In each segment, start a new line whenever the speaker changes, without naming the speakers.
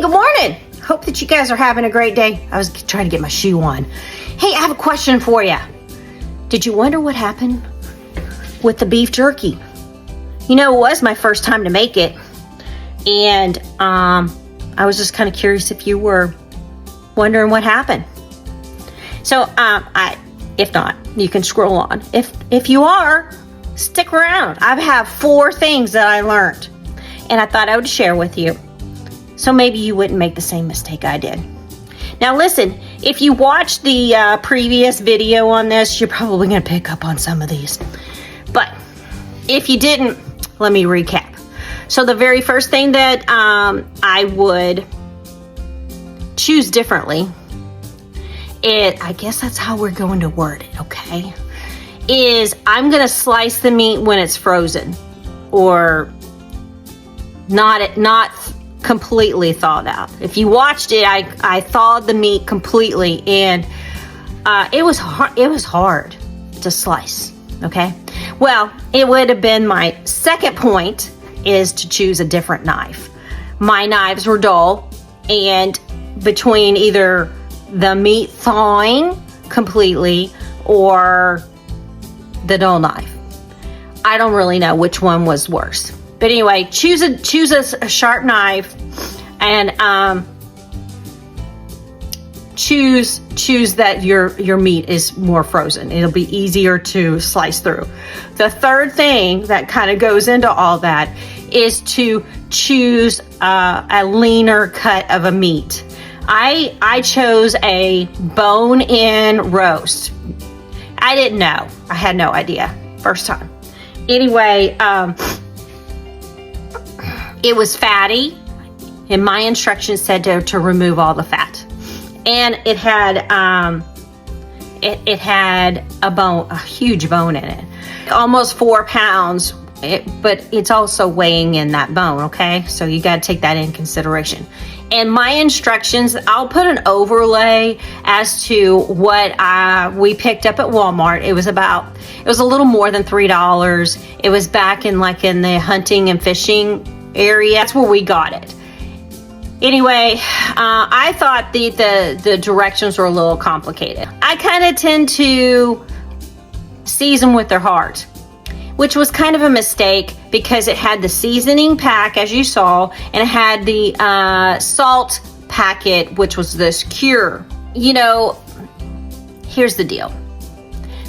good morning. Hope that you guys are having a great day. I was trying to get my shoe on. Hey, I have a question for you. Did you wonder what happened with the beef jerky? You know, it was my first time to make it. And I was just kind of curious if you were wondering what happened. So, if not, you can scroll on. If you are, stick around. I have 4 things that I learned, and I thought I would share with you. So maybe you wouldn't make the same mistake I did. Now listen, if you watched the previous video on this, you're probably going to pick up on some of these. But if you didn't, let me recap. So the very first thing that I would choose differently, I guess that's how we're going to word it, okay? Is I'm going to slice the meat when it's frozen, or not completely thawed out. If you watched it, I thawed the meat completely, and it was hard to slice, okay? Well, it would have been my second point is to choose a different knife. My knives were dull, and between either the meat thawing completely or the dull knife, I don't really know which one was worse. But anyway, choose a sharp knife, and choose that your meat is more frozen. It'll be easier to slice through. The third thing that kind of goes into all that is to choose a leaner cut of a meat. I chose a bone-in roast. I didn't know. I had no idea first time. Anyway, it was fatty, and my instructions said to remove all the fat. And it had a huge bone in it, almost 4 pounds. But it's also weighing in that bone, okay? So you got to take that in consideration. And my instructions, I'll put an overlay as to what we picked up at Walmart. It was a little more than $3. It was back in the hunting and fishing area. That's where we got it. Anyway, I thought the directions were a little complicated. I kind of tend to season with their heart, which was kind of a mistake because it had the seasoning pack, as you saw, and it had the salt packet, which was this cure. You know, here's the deal.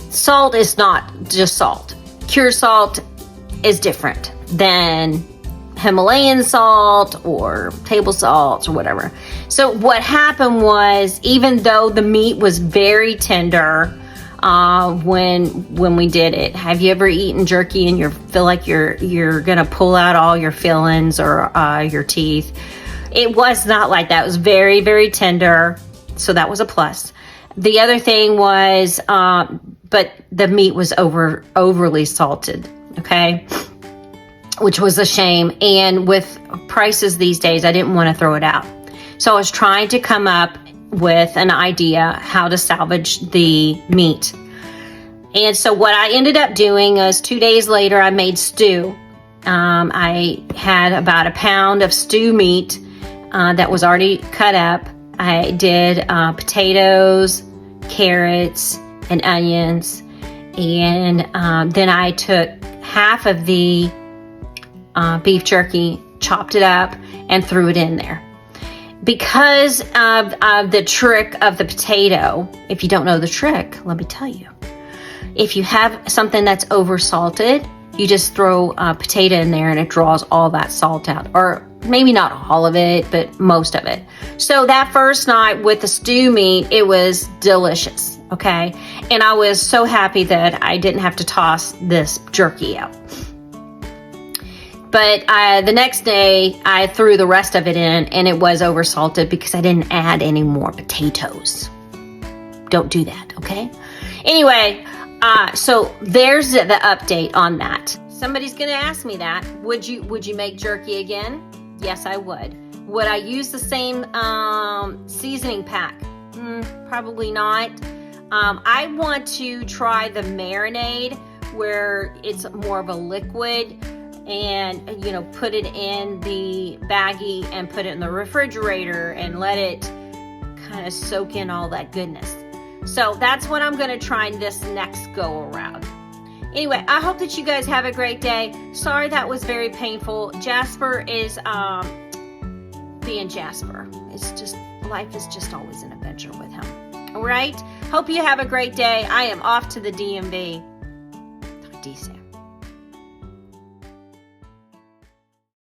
Salt is not just salt. Cure salt is different than Himalayan salt or table salt or whatever. So what happened was, even though the meat was very tender, when we did it. Have you ever eaten jerky and you feel like you're gonna pull out all your fillings or your teeth? It was not like that. It was very, very tender, so that was a plus. The other thing was, but the meat was overly salted, okay, which was a shame. And with prices these days, I didn't want to throw it out, so I was trying to come up with an idea how to salvage the meat. And so what I ended up doing is 2 days later, I made stew. I had about a pound of stew meat that was already cut up. I did potatoes, carrots, and onions. And then I took half of the beef jerky, chopped it up, and threw it in there. Because of the trick of the potato, if you don't know the trick, let me tell you. If you have something that's over-salted, you just throw a potato in there and it draws all that salt out. Or maybe not all of it, but most of it. So that first night with the stew meat, it was delicious, okay? And I was so happy that I didn't have to toss this jerky out. But the next day, I threw the rest of it in, and it was over-salted because I didn't add any more potatoes. Don't do that, okay? Anyway, so there's the update on that. Somebody's going to ask me that. Would you make jerky again? Yes, I would. Would I use the same seasoning pack? Probably not. I want to try the marinade, where it's more of a liquid. and, you know, put it in the baggie and put it in the refrigerator and let it kind of soak in all that goodness. So that's what I'm going to try this next go around. Anyway, I hope that you guys have a great day. Sorry that was very painful. Jasper is being Jasper. It's just, life is just always an adventure with him. All right? Hope you have a great day. I am off to the DMV. Talk to you soon.